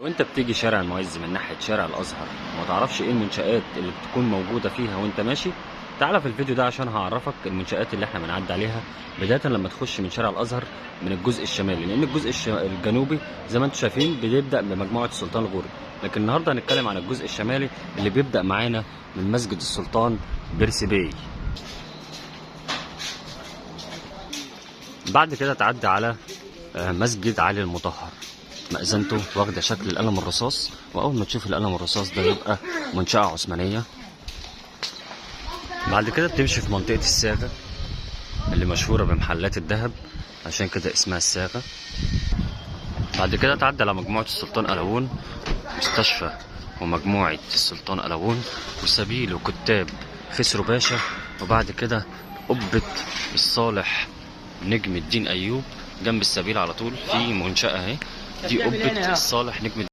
وانت بتيجي شارع المعز من ناحية شارع الازهر وما تعرفش ايه المنشآت اللي بتكون موجودة فيها وانت ماشي، تعالى في الفيديو ده عشان هعرفك المنشآت اللي احنا بنعدي عليها بداية لما تخش من شارع الازهر من الجزء الشمالي، لان الجزء الجنوبي زي ما انتم شايفين بيبدأ بمجموعة السلطان الغوري، لكن النهارده هنتكلم عن الجزء الشمالي اللي بيبدأ معانا من مسجد السلطان بيرسي باي. بعد كده تعدي على مسجد علي المطهر، مأذنته واخدة شكل القلم الرصاص، وأول ما تشوف القلم الرصاص ده يبقى منشأة عثمانية. بعد كده بتمشي في منطقة الساغة اللي مشهورة بمحلات الذهب، عشان كده اسمها الساغة. بعد كده تعدي على مجموعة السلطان قلاوون، مستشفى ومجموعة السلطان قلاوون وسبيل وكتاب خسرو باشا. وبعد كده قبة الصالح نجم الدين أيوب، جنب السبيل على طول في منشأة اهي، دي قبة الصالح نجم